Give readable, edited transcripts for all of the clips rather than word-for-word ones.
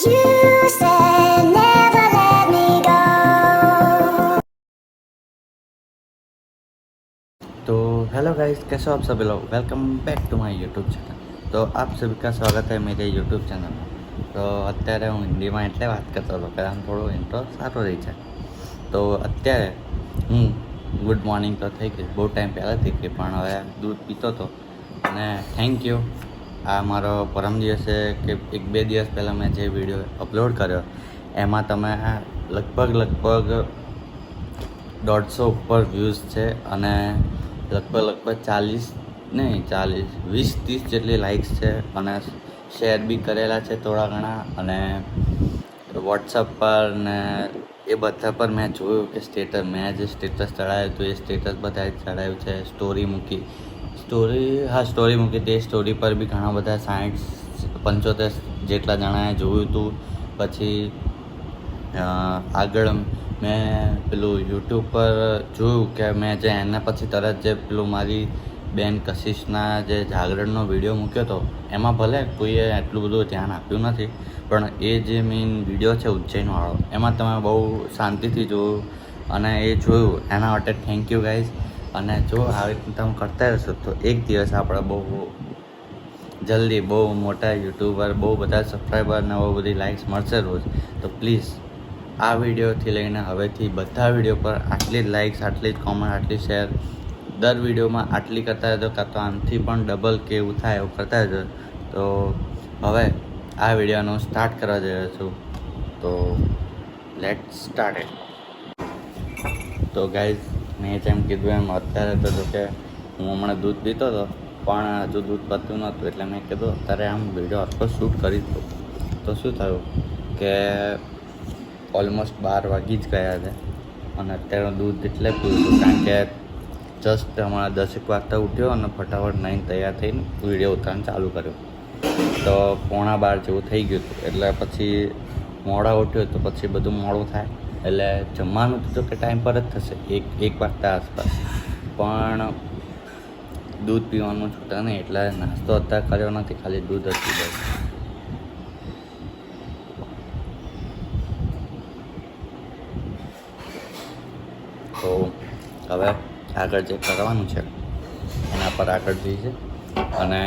You said never let me go. तो hello guys, कैसे हो आप सभी लोग। Welcome back to my YouTube channel. तो आप सभी का स्वागत है मेरे यूट्यूब चैनल में। તો અત્યારે હું હિન્દીમાં એટલે વાત કરતો હતો કે આમ થોડો ઇન્ટ્રો સારો રહી છે. તો અત્યારે હું ગુડ મોર્નિંગ તો થઈ ગઈ, બહુ ટાઈમ પહેલાં થઈ ગઈ, પણ હવે દૂધ પીતો હતો. અને થેન્ક યુ, આ મારો પરમ દિવસે કે એક બે દિવસ પહેલાં મેં જે વિડીયો અપલોડ કર્યો એમાં તમે લગભગ 150 ઉપર વ્યૂઝ છે અને લગભગ 20-30 જેટલી લાઇક્સ છે અને શેર બી કરેલા છે થોડા ઘણા. અને વોટ્સઅપ પર ને એ બધા પર મેં જોયું કે મેં જે સ્ટેટસ ચડાવ્યું હતું એ સ્ટેટસ બધાએ ચડાવ્યું છે. સ્ટોરી મૂકી તે સ્ટોરી પર બી ઘણા બધા 60-75 જેટલા જણાએ જોયું હતું. પછી આગળ મેં પેલું યુટ્યુબ પર જોયું કે મેં જે એના પછી તરત જે પેલું મારી બેન કશિશના જે જાગરણનો વિડીયો મૂક્યો હતો એમાં ભલે કોઈએ એટલું બધું ધ્યાન આપ્યું નથી, પણ એ જે મેઇન વિડીયો છે ઉજ્જૈનવાળો એમાં તમે બહુ શાંતિથી જોયું અને એ જોયું એના માટે થેન્ક યુ ગાઈઝ. અને જો આવી રીતે તમે કરતા રહેશો તો એક દિવસ આપણે બહુ જલ્દી બહુ મોટા યુટ્યુબર, બહુ બધા સબસ્ક્રાઈબર ને બહુ બધી લાઇક્સ મળશે રોજ. તો પ્લીઝ આ વિડીયોથી લઈને હવેથી બધા વિડીયો પર આટલી જ લાઇક્સ, આટલી જ કોમેન્ટ, આટલી શેર, દર વિડીયોમાં આટલી કરતા રહેજો, કાં તો આનાથી પણ ડબલ કે એવું થાય એવું કરતા રહેજો. તો હવે આ વિડીયોનું સ્ટાર્ટ કરવા જઈ રહ્યો છું. તો લેટ સ્ટાર્ટ ઇટ. તો ગાઈઝ, મેં જેમ કીધું એમ અત્યારે તો જો કે હું હમણાં દૂધ પીતો હતો પણ હજુ દૂધ પત્યું નહોતું, એટલે મેં કીધું અત્યારે આમ વિડીયો આખો શૂટ કરી દઉં. તો શું થયું કે ઓલમોસ્ટ 12 વાગી જ ગયા છે અને અત્યારે દૂધ એટલે પીવું છું કારણ કે જસ્ટ હમણાં 10 વાગતા ઉઠ્યો અને ફટાફટ નાઈને તૈયાર થઈને વિડીયો ઉતારવાનું ચાલુ કર્યો. તો 11:15 જેવું થઈ ગયું હતું, એટલે પછી મોડા ઉઠ્યો તો પછી બધું મોડું થાય, એટલે જમવાનું તો કે ટાઈમ પર જ થશે, એક વાગતા આસપાસ. પણ દૂધ પીવાનું છૂટા નહીં, એટલે નાસ્તો અત્યારે કર્યો નથી, ખાલી દૂધ જ પીધું. તો હવે આગળ જે કરવાનું છે એના પર આગળ જઈએ અને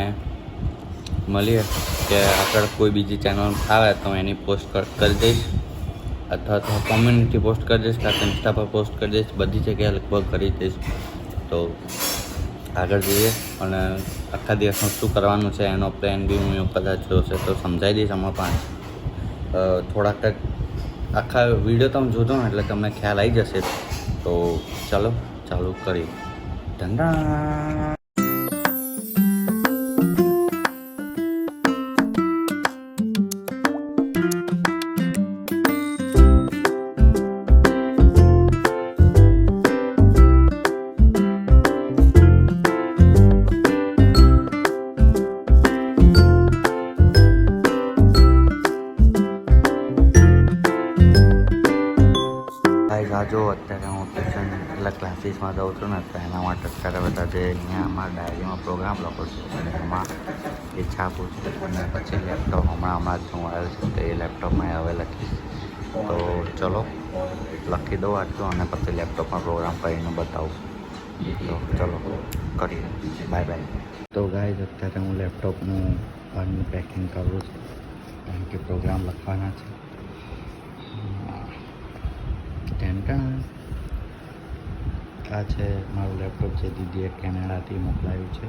મળીએ કે આગળ કોઈ બીજી ચેનલ આવે તો એની પોસ્ટ કરી દઈશ, અથવા તો કોમ્યુનિટી પોસ્ટ કરી દઈશ, કાં તો ઇન્સ્ટા પર પોસ્ટ કરી દઈશ, બધી જગ્યાએ લગભગ કરી દઈશ. તો આગળ જઈએ અને આખા દિવસનું શું કરવાનું છે એનો પ્લાન બી હું કદાચ જોશે તો સમજાવી દઈશ. આમાં પણ થોડાક આખા વિડીયો તમે જોજો ને એટલે તમને ખ્યાલ આવી જશે. તો ચાલો ચાલુ કરી. ધંધા જો અત્યારે હું ટ્યુશન એટલે ક્લાસીસમાં જાઉં છું ને, તો એના માટે અત્યારે બધા જે અહીંયા અમારા ડાયરીમાં પ્રોગ્રામ લખું છું અને એમાં એ છાપું છું. અને પછી લેપટોપ હમણાં જ હું આવ્યો છું તો એ લેપટોપમાં હવે લખીશ. તો ચલો લખી દઉં આટલું અને પછી લેપટોપમાં પ્રોગ્રામ કરીને બતાવું. તો ચલો કરીએ, બાય બાય. તો ગાઈઝ, અત્યારે હું લેપટોપનું બહારનું પેકિંગ કરું છું કારણ કે પ્રોગ્રામ લખવાના છે. આ છે મારું લેપટોપ, જે દીદીએ કેનેડાથી મોકલાવ્યું છે.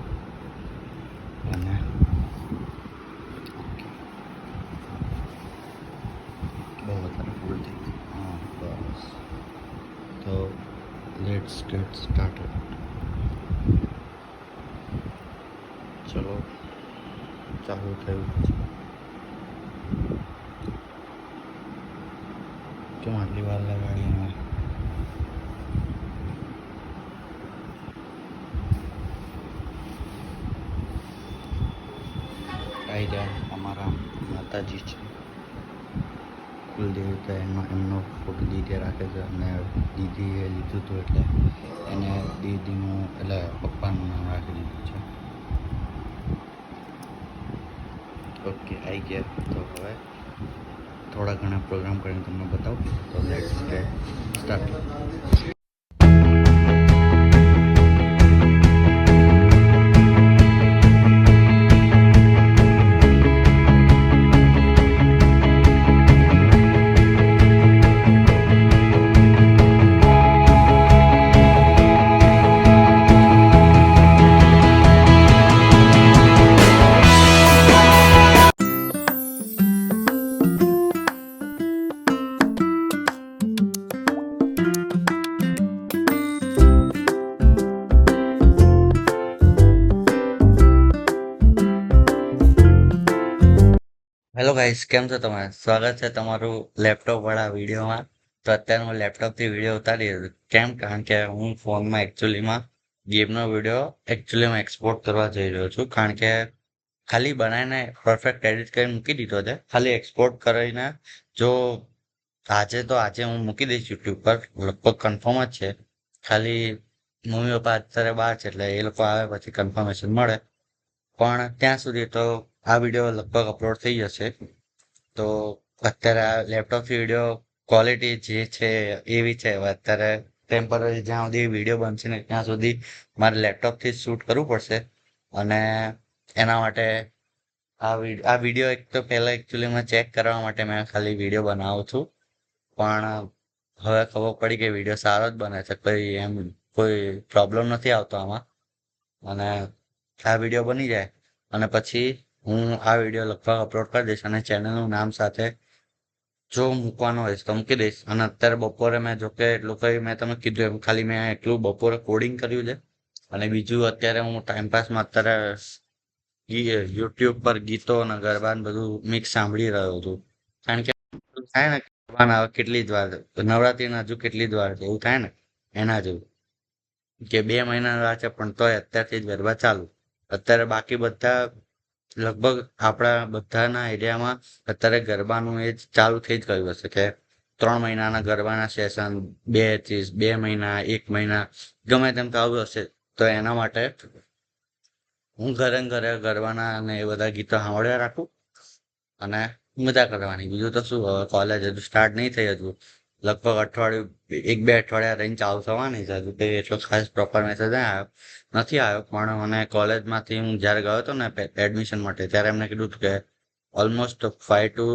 અને બહુ વધારે ફૂલ થઈ ગઈ. હા બસ. તો લેટ્સ ગેટ સ્ટાર્ટેડ. ચલો ચાલુ થયું છે. કેમ આટલી વાર લગાડી એમાં? આવી ગયા અમારા માતાજી છે કુલદેવ, તો એમનો ફોટો દીદી રાખે છે અને દીદીએ લીધું હતું એટલે એને દીદીનું એટલે પપ્પાનું નામ રાખી દીધું છે. ઓકે, આવી ગયા. તો હવે થોડા ઘણા પ્રોગ્રામ કરીને તમને બતાવું. તો let's gate start. Hello guys, કેમ છો તમે? સ્વાગત છે તમારું લેપટોપ વાળા વિડીયોમાં. તો અત્યારે હું લેપટોપથી વિડીયો ઉતારી રહ્યો છું. કેમ? કારણ કે હું ફોનમાં એકચ્યુઅલીમાં ગેમનો વિડીયો એકચ્યુઅલીમાં એક્સપોર્ટ કરવા જઈ રહ્યો છું. કારણ કે ખાલી બનાવીને પરફેક્ટ એડિટ કરીને મૂકી દીધો છે. ખાલી એક્સપોર્ટ કરીને જો આજે હું મૂકી દઈશ યુટ્યુબ પર, લગભગ કન્ફર્મ જ છે. ખાલી મમ્મી પપ્પા અત્યારે બહાર છે એટલે એ લોકો આવે પછી કન્ફર્મેશન મળે. પણ ત્યાં સુધી તો આ વિડીયો લગભગ અપલોડ થઈ જશે. તો અત્યારે આ લેપટોપથી વિડીયો ક્વોલિટી જે છે એવી છે. અત્યારે ટેમ્પરરી જ્યાં સુધી વિડીયો બનશે ને ત્યાં સુધી મારે લેપટોપથી શૂટ કરવું પડશે. અને એના માટે આ વિડીયો એક તો પહેલાં એકચ્યુઅલીમાં ચેક કરવા માટે મેં ખાલી વિડીયો બનાવું છું. પણ હવે ખબર પડી કે વિડીયો સારો જ બને છે, કોઈ પ્રોબ્લેમ નથી આવતો આમાં. અને આ વિડીયો બની જાય અને પછી હું આ વિડીયો લગભગ અપલોડ કરી દઈશ અને ચેનલનું નામ સાથે જો મૂકવાનો હોય તો મૂકી દઈશ. અને અત્યારે બપોરે મેં જોકે એટલું કંઈ મેં તમે કીધું એમ ખાલી મેં એટલું બપોરે કોડિંગ કર્યું છે. અને બીજું અત્યારે હું ટાઈમપાસમાં અત્યારે યુટ્યુબ પર ગીતો અને ગરબા બધું મિક્સ સાંભળી રહ્યો છું. કારણ કે થાય ને ગરબાના કેટલી જ વાર, નવરાત્રીના હજુ કેટલી જ વાર છે એવું થાય ને એના જેવું કે 2 મહિના રાહ છે પણ તોય અત્યારથી જ ગરબા ચાલુ. અત્યારે બાકી બધા લગભગ આપણા બધાના એરિયામાં અત્યારે ગરબાનું એ જ ચાલુ થઈ જ ગયું હશે કે 3 મહિનાના ગરબાના સેશન, 2 મહિના, 1 મહિના ગમે તેમ ચાલુ હશે. તો એના માટે હું ઘરે ને ઘરે ગરબાના અને એ બધા ગીતો સાંભળ્યા રાખું અને મજા કરવાની. બીજું તો શું, હવે કોલેજ હજુ સ્ટાર્ટ નહીં થઈ, હજુ લગભગ અઠવાડિયું 1-2 અઠવાડિયા રહીને ચાલુ થવાની છે. હજુ કંઈ એટલો ખાસ પ્રોપર મેસેજ નથી આવ્યો. પણ મને કોલેજમાંથી હું જ્યારે ગયો હતો ને એડમિશન માટે ત્યારે એમને કીધું હતું કે ઓલમોસ્ટ 5 to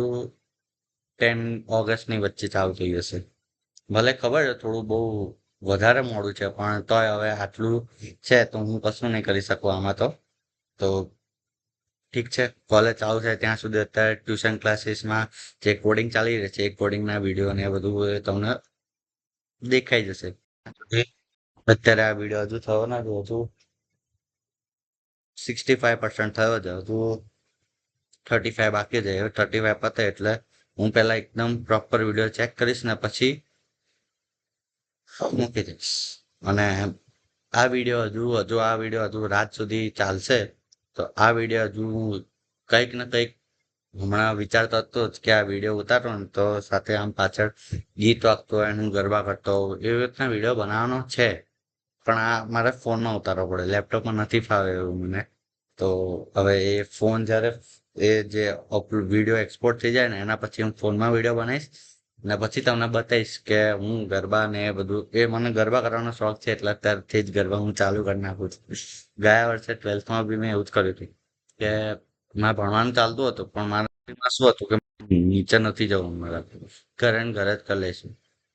10 ઓગસ્ટની વચ્ચે ચાલુ થઈ જશે. ભલે ખબર છે થોડું બહુ વધારે મોડું છે પણ તોય હવે આટલું છે તો હું કશું નહીં કરી શકું આમાં. તો ઠીક છે, કોલેજ ચાલુ થાય ત્યાં સુધી અત્યારે ટ્યુશન ક્લાસીસમાં જે કોડિંગ ચાલી રહી છે એ કોડિંગના વિડીયો ને એ બધું તમને દેખાઈ જશે. અત્યારે આ વિડીયો હજુ થયો નથી, હજુ 65% થયો છે, હજુ 35 બાકી છે. 35 પતે એટલે હું પહેલાં એકદમ પ્રોપર વિડીયો ચેક કરીશ ને પછી મૂકી દઈશ. અને આ વિડીયો હજુ રાત સુધી ચાલશે. તો આ વિડીયો હજુ કંઈક ને કંઈક હમણાં વિચારતો હતો જ કે આ વિડીયો ઉતારો ને તો સાથે આમ પાછળ ગીત વાગતો હોય અને હું ગરબા કરતો હોઉં એવી રીતના વિડીયો બનાવવાનો છે. પણ આ મારે ફોનમાં ઉતારવો પડે, લેપટોપમાં નથી ફાવે એવું મને. તો હવે એ ફોન જ્યારે એ જે વિડીયો એક્સપોર્ટ થઈ જાય ને એના પછી હું ફોનમાં વિડીયો બનાવીશ ને પછી તમને બતાવીશ કે હું ગરબા ને એ બધું, એ મને ગરબા કરવાનો શોખ છે એટલે અત્યારથી જ ગરબા હું ચાલુ કરી નાખું છું. ગયા વર્ષે 12થમાં બી મેં એવું જ કર્યું હતું કે મારે ભણવાનું ચાલતું હતું પણ મારા શું હતું કે નીચે નથી જવું, મારા ઘરે ને ઘરે જ કરી લઈશું.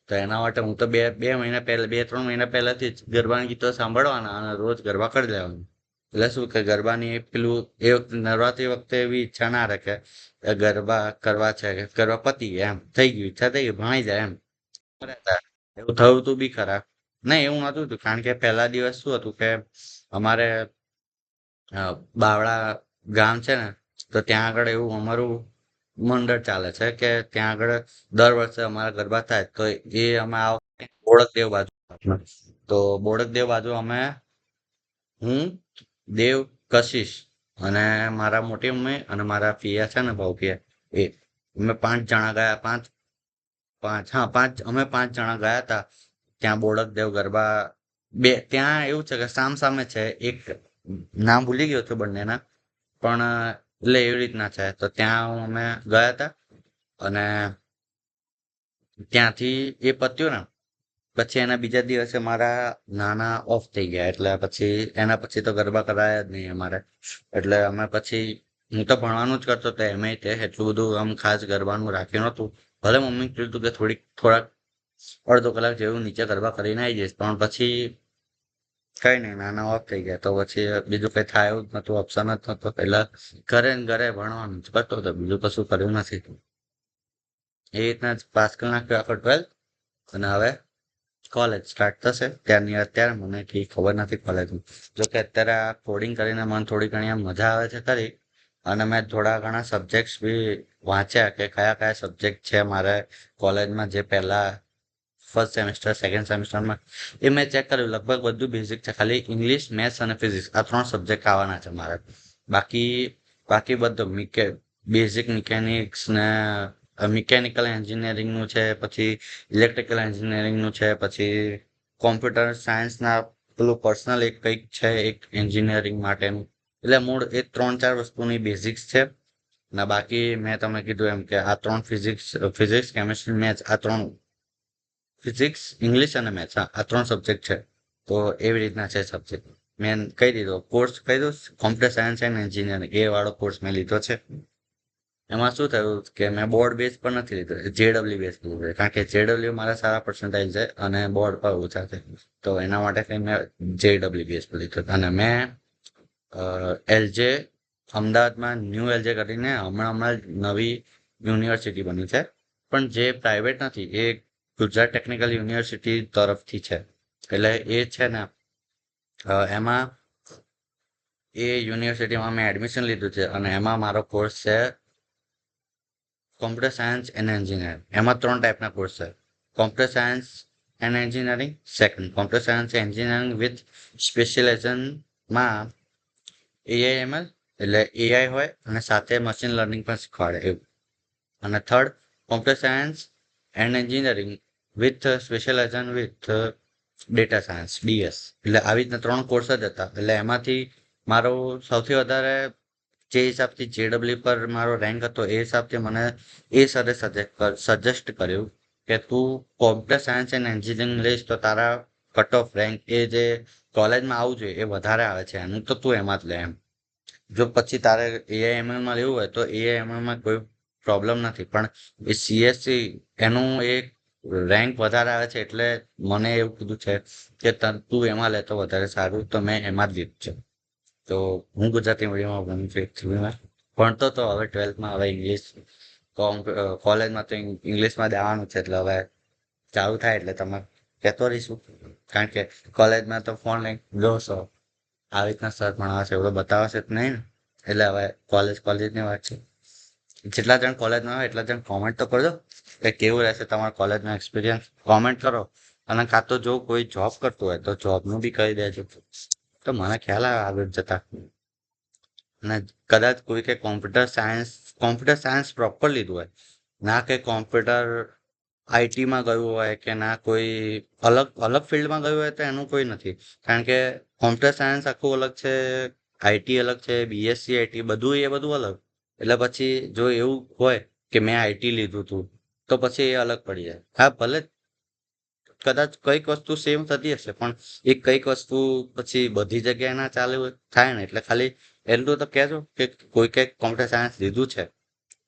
તો એના માટે હું તો 2-3 મહિના પહેલાથી જ ગરબાના ગીતો સાંભળવાના અને રોજ ગરબા કરી લેવાના. એટલે શું કે ગરબાની પેલું એ વખતે નવરાત્રી વખતે એવી ઈચ્છા ના રહે કે ગરબા કરવા છે કે ગરબા પતી એમ થઈ ગયું, ઈચ્છા થઈ ગઈ ભણાઈ જાય એમ રહેતા. એવું થયું તું બી ખરા. નહીં એવું નતું થયું કારણ કે પહેલા દિવસ શું હતું કે અમારે બાવળા ગામ છે ને તો ત્યાં આગળ એવું અમારું મંડળ ચાલે છે કે ત્યાં આગળ દર વર્ષે અમારા ગરબા થાય. તો એ અમે આ વખતે બોડકદેવ બાજુ, તો બોડકદેવ બાજુ અમે હું, દેવ, કશિશ અને મારા મોટી મમ્મી અને મારા પિયા છે ને ભાઉ પિયા, એ અમે 5 જણા ગયા. અમે 5 જણા ગયા હતા ત્યાં બોડકદેવ ગરબા. ત્યાં એવું છે કે સામે છે, એક નામ ભૂલી ગયો છું બંનેના, પણ એટલે એવી રીતના છે. તો ત્યાં અમે ગયા હતા અને ત્યાંથી એ પત્યું ને પછી એના બીજા દિવસે મારા નાના ઓફ થઈ ગયા એટલે પછી એના પછી તો ગરબા કરાયા જ નહીં અમારે એટલે અમે પછી હું તો ભણવાનું જ કરતો હતો એમ તે એટલું બધું આમ ખાસ ગરબાનું રાખ્યું નહોતું ભલે મમ્મી કીધું કે થોડાક અડધો કલાક જેવું નીચે ગરબા કરીને આવી જઈશ પણ પછી કઈ નહીં નાના ઓફ થઈ ગયા તો પછી બીજું કઈ થાય એવું જ નતું ઓપ્શન જ નતો એટલે ઘરે ને ઘરે ભણવાનું જ કરતો હતો બીજું કશું કર્યું નથી એ રીતના જ પાસ કરી નાખ્યું આખો 12th અને હવે કોલેજ સ્ટાર્ટ થશે ત્યારની અત્યારે મને કઈ ખબર નથી કોલેજની જોકે અત્યારે આ કોડિંગ કરીને મને થોડી ઘણી આમ મજા આવે છે ખરી અને મેં થોડા ઘણા સબ્જેક્ટ્સ બી વાંચ્યા કે કયા કયા સબ્જેક્ટ છે મારે કોલેજમાં જે પહેલા ફર્સ્ટ સેમેસ્ટર સેકન્ડ સેમેસ્ટરમાં એ મેં ચેક કર્યું લગભગ બધું બેઝિક છે ખાલી ઇંગ્લિશ મેથ્સ અને ફિઝિક્સ આ 3 સબ્જેક્ટ આવવાના છે મારે બાકી બાકી બધું બેઝિક મિકેનિક્સ ને મિકેનિકલ એન્જિનિયરિંગનું છે પછી ઇલેક્ટ્રિકલ એન્જિનિયરિંગનું છે પછી કોમ્પ્યુટર સાયન્સના પેલું પર્સનલ એક કંઈક છે એક એન્જિનિયરિંગ માટેનું એટલે મૂળ એ 3-4 વસ્તુની બેઝિક્સ છે ને બાકી મેં તમે કીધું એમ કે આ 3 ફિઝિક્સ કેમિસ્ટ્રી મેથ્સ આ 3 ફિઝિક્સ ઇંગ્લિશ અને મેથ્સ આ 3 સબ્જેક્ટ છે તો એવી રીતના છે સબ્જેક્ટ મેં કહી દીધો કોર્સ કહી દો કોમ્પ્યુટર સાયન્સ એન્ડ એન્જિનિયરિંગ એ વાળો કોર્સ મેં લીધો છે એમાં શું થયું કે મેં બોર્ડ બેઝ પર નથી લીધો જેડબલ્યુ બેઝ લીધો છે કારણ કે જેડબલ્યુ મારા સારા પર્સન્ટાઇલ છે અને બોર્ડ પર ઓછા છે તો એના માટે કંઈ મેં જેડબલ્યુ બેઝ પર લીધો અને મેં એલજે અમદાવાદમાં ન્યૂ એલજે કરીને હમણાં નવી યુનિવર્સિટી બની છે પણ જે પ્રાઇવેટ નથી એ ગુજરાત ટેકનિકલ યુનિવર્સિટી તરફથી છે એટલે એ છે ને એમાં એ યુનિવર્સિટીમાં મેં એડમિશન લીધું છે અને એમાં મારો કોર્સ છે કોમ્પ્યુટર સાયન્સ એન્ડ એન્જિનિયરિંગ એમાં 3 ટાઈપના કોર્સ છે computer science and engineering second computer science engineering with સ્પેશિયલાઇઝેશનમાં એઆઈએમએલ એટલે એઆઈ હોય અને સાથે મશીન લર્નિંગ પણ શીખવાડે એવું અને third computer science and engineering with specialisation with data science DS એટલે આવી રીતના 3 કોર્સ જ હતા એટલે એમાંથી મારો સૌથી વધારે જે હિસાબથી જેડબલ્યુ પર મારો રેન્ક હતો એ હિસાબથી મને એ સરે સજેસ્ટ કર્યું કે તું કોમ્પ્યુટર સાયન્સ એન્ડ એન્જિનિયરિંગ લઈશ તો તારા કટ ઓફ રેન્ક એ જે કોલેજમાં આવવું જોઈએ એ વધારે આવે છે એનું તો તું એમાં જ લે એમ જો પછી તારે એઆઈએમએલમાં લેવું હોય તો એઆઈએમએલમાં કોઈ પ્રોબ્લેમ નથી પણ એ સીએસસી એનું એક રેન્ક વધારે આવે છે એટલે મને એવું કીધું છે કે તું એમાં લે તો વધારે સારું તો મેં એમાં જ લીધું છે તો હું ગુજરાતી મીડિયમમાં ભણું છું ભણતો તો હવે 12થમાં હવે ઇંગ્લિશ કોલેજમાં તો ઇંગ્લિશમાં દેવાનું છે એટલે હવે ચાલુ થાય એટલે તમે કહેતો રહીશું કારણ કે કોલેજમાં તો ફોન લઈને જોશો આવી રીતના સર ભણાવશે એવું બતાવશે જ નહીં ને એટલે હવે કોલેજની વાત છે જેટલા જણ કોલેજમાં હોય એટલા જણ કોમેન્ટ તો કરજો કે કેવું રહેશે તમારા કોલેજનો એક્સપિરિયન્સ કોમેન્ટ કરો અને કાં તો જો કોઈ જોબ કરતું હોય તો જોબનું બી કહી દેજો તો મને ખ્યાલ આવે આગળ જતા અને કદાચ કોઈ કે કોમ્પ્યુટર સાયન્સ પ્રોપર લીધું હોય ના કે કોમ્પ્યુટર આઈટીમાં ગયું હોય કે ના કોઈ અલગ ફિલ્ડમાં ગયું હોય તો એનું કોઈ નથી કારણ કે કોમ્પ્યુટર સાયન્સ આખું અલગ છે આઈટી અલગ છે બીએસસી આઈટી બધું એ બધું અલગ એટલે પછી જો એવું હોય કે મેં આઈટી લીધું હતું તો પછી એ અલગ પડી જાય હા ભલે કદાચ કઈક વસ્તુ સેમ થતી હશે પણ એ કઈક વસ્તુ પછી બધી જગ્યાએ ના ચાલે થાય ને એટલે ખાલી એટલું તો કહેજો કે કોઈ કંઈક કોમ્પ્યુટર સાયન્સ લીધું છે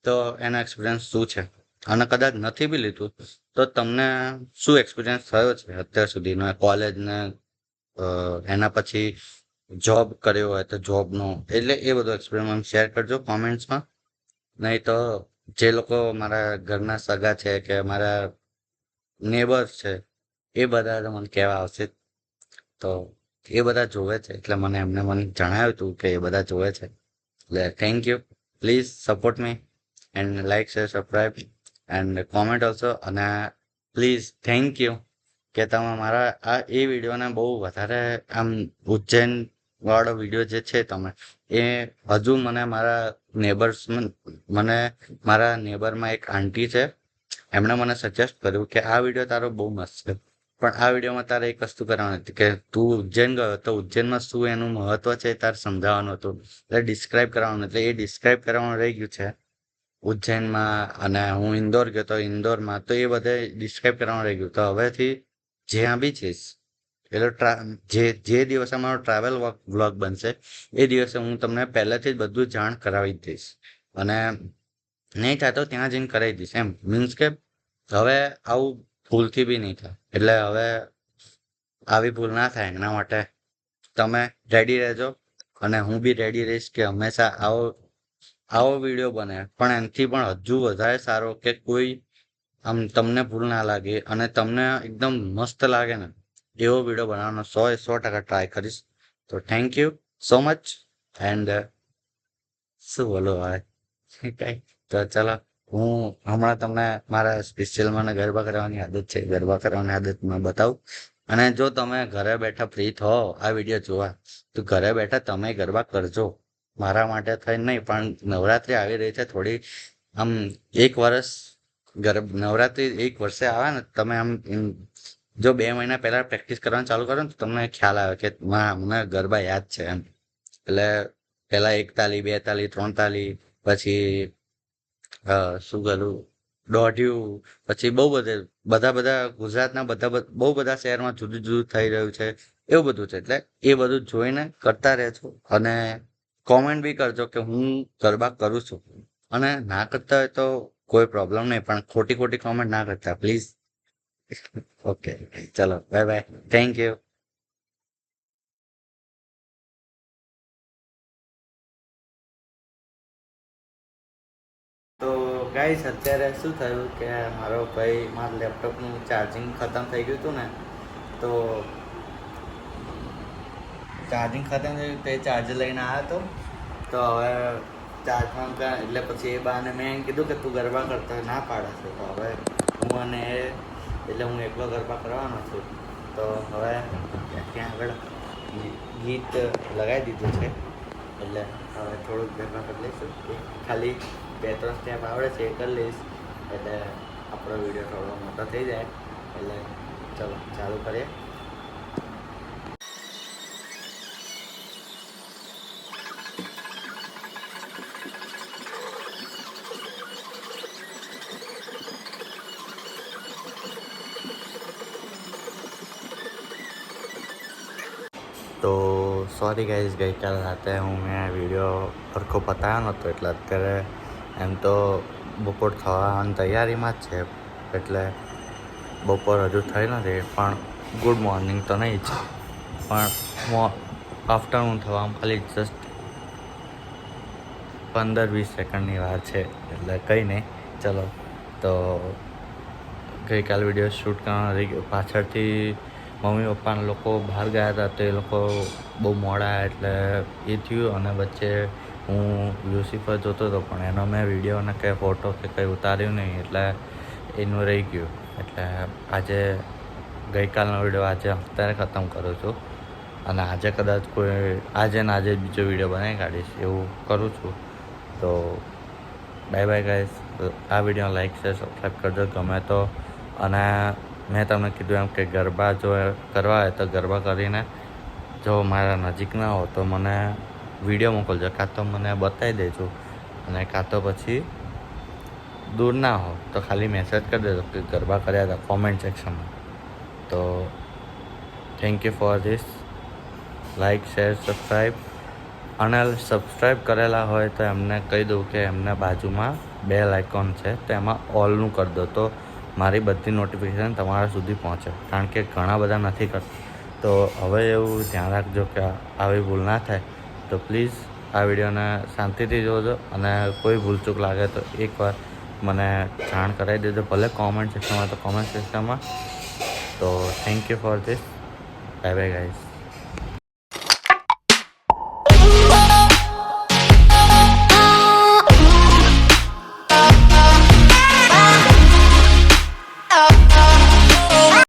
તો એનો એક્સપિરિયન્સ શું છે અને કદાચ નથી બી લીધું તો તમને શું એક્સપિરિયન્સ થયો છે અત્યાર સુધીનો કોલેજને એના પછી જોબ કર્યો હોય તો જોબનો એટલે એ બધો એક્સપિરિયન્સ શેર કરજો કોમેન્ટ્સમાં નહીં તો જે લોકો મારા ઘરના સગા છે કે મારા નેબર્સ છે એ બધા મને કહેવા આવશે તો એ બધા જોવે છે એટલે મને જણાવ્યું હતું કે એ બધા જોવે છે એટલે thank you please support me and like share subscribe and comment also અને પ્લીઝ થેન્ક યુ કે તમે મારા આ એ વિડીયોને બહુ વધારે આમ ઉજ્જૈન વાળો વિડીયો જે છે તમે એ હજુ મને મારા નેબરમાં એક આંટી છે એમણે મને સજેસ્ટ કર્યું કે આ વિડીયો તારો બહુ મસ્ત છે પણ આ વિડીયોમાં તારે એક વસ્તુ કરવાની હતી કે તું ઉજ્જૈન ગયો તો ઉજ્જૈનમાં શું એનું મહત્વ છે તારે સમજાવવાનું હતું એટલે ડિસ્ક્રાઇબ કરવાનું એટલે એ ડિસ્ક્રાઇબ કરવાનું રહી ગયું છે ઉજ્જૈનમાં અને હું ઇન્દોર ગયો તો ઇન્દોરમાં, તો એ બધે ડિસ્ક્રાઈબ કરવાનું રહી ગયું. તો હવેથી જ્યાં બી જઈશ એટલે જે દિવસે મારો ટ્રાવેલ વ્લોગ બનશે એ દિવસે હું તમને પહેલેથી જ બધું જાણ કરાવી જ દઈશ. અને નહીં થાય તો ત્યાં જઈને કરાવી દઈશ એમ. મીન્સ કે હવે આવું ભૂલથી બી નહીં થાય. એટલે હવે આવી ભૂલ ના થાય એના માટે તમે રેડી રહેજો અને હું બી રેડી રહીશ કે હંમેશા આવો વિડીયો બને, પણ એનાથી પણ હજુ વધારે સારો કે કોઈ આમ તમને ભૂલ ના લાગે અને તમને એકદમ મસ્ત લાગે ને એવો વિડીયો બનાવવાનો 100% ટ્રાય કરીશ. તો thank you so much. And શું બોલો હવે કઈ. તો ચલો હું હમણાં તમને મારા સ્પેશિયલ મને ગરબા કરવાની આદત છે, ગરબા કરવાની આદત મેં બતાવું. અને જો તમે ઘરે બેઠા ફ્રી થો આ વિડીયો જોવા, તો ઘરે બેઠા તમે ગરબા કરજો. મારા માટે થઈ નહીં, પણ નવરાત્રી આવી રહી છે થોડી આમ એક વર્ષ નવરાત્રી એક વર્ષે આવે ને, તમે આમ જો 2 મહિના પહેલા પ્રેક્ટિસ કરવાનું ચાલુ કરો ને તો તમને ખ્યાલ આવે કે મને ગરબા યાદ છે એમ. એટલે પહેલા 1 તાલી 2 તાલી 3 તાલી, પછી શું કરું દોઢિયું, પછી બહુ બધા ગુજરાતના બહુ બધા શહેરમાં જુદું જુદું થઈ રહ્યું છે, એવું બધું છે. એટલે એ બધું જોઈને કરતા રહેજો અને કોમેન્ટ બી કરજો કે હું ગરબા કરું છું. અને ના કરતા હોય તો કોઈ પ્રોબ્લેમ નહીં, પણ ખોટી કોમેન્ટ ના કરતા પ્લીઝ. ઓકે ચલો બાય બાય, થેન્ક યુ. તો ગાઈસ અત્યારે શું થયું કે મારા લેપટોપનું ચાર્જિંગ ખતમ થઈ ગયું હતું ને, તો ચાર્જિંગ ખતમ થયું તો એ ચાર્જર લઈને આવ્યો હતો. તો હવે ચાર્જમાં એટલે પછી એ બાને મેં એમ કીધું કે તું ગરબા કરતો ના પાડે છે. તો હવે હું એકલો ગરબા કરવાનો છું. તો હવે ત્યાં આગળ ગીત લગાવી દીધું છે, એટલે હવે થોડુંક ગરબા કરી લઈશું. ખાલી 2-3 સ્ટેપ આવડે છે એ કરી લઈશ, એટલે આપણો વિડીયો થોડો મોટો થઈ જાય. એટલે ચલો ચાલુ કરીએ. તો સોરી ગાઈઝ, ગઈકાલ રાતે મેં વિડીયો સરખો પતાવ્યો નહોતો, એટલે અત્યારે એમ તો બપોર થવાની તૈયારીમાં જ છે. એટલે બપોર હજુ થઈ નથી, પણ ગુડ મોર્નિંગ તો નહીં જ, પણ આફ્ટરનૂન થવામાં ખાલી જસ્ટ 15-20 સેકન્ડની વાર છે. એટલે કંઈ નહીં, ચલો. તો ગઈકાલ વિડીયો શૂટ કરવાનો રહી ગયો. પાછળથી મમ્મી પપ્પાના લોકો બહાર ગયા હતા, તો એ લોકો બહુ મોડા, એટલે એ થયું. અને વચ્ચે હું લ્યુસિફર જોતો હતો, પણ એનો મેં વિડીયો અને કંઈ ફોટો કે કંઈ ઉતાર્યું નહીં, એટલે એનું રહી ગયું. એટલે ગઈકાલનો વિડીયો અત્યારે ખતમ કરું છું. અને આજે કદાચ આજે બીજો વિડીયો બનાવી કાઢીશ એવું કરું છું. તો બાય બાય ગાઈસ. આ વિડીયો લાઈક શેર સબસ્ક્રાઈબ કરજો ગમે તો. અને મેં તમને કીધું એમ કે ગરબા જો કરવા હોય તો ગરબા કરીને જો મારા નજીક ના હો તો મને વિડીયો મોકલજો, કાં તો મને બતાવી દેજો, અને કાં તો પછી દૂર ના હો તો ખાલી મેસેજ કરી દેજો કે ગરબા કર્યા હતા કોમેન્ટ સેક્શનમાં. તો thank you for this. Like share subscribe. અને સબસ્ક્રાઈબ કરેલા હોય તો એમને કહી દઉં કે એમને બાજુમાં બેલ આઇકોન છે, તો એમાં ઓલનું કરી દો, તો મારી બધી નોટિફિકેશન તમારા સુધી પહોંચે. કારણ કે ઘણા બધા નથી કરતા, તો હવે એવું ધ્યાન રાખજો કે આવી ભૂલ ના થાય. તો પ્લીઝ આ વિડીયોને શાંતિથી જોજો, અને કોઈ ભૂલચૂક લાગે તો એકવાર મને જાણ કરાવી દેજો, ભલે કોમેન્ટ સેક્શનમાં. તો thank you for this. Bye bye guys.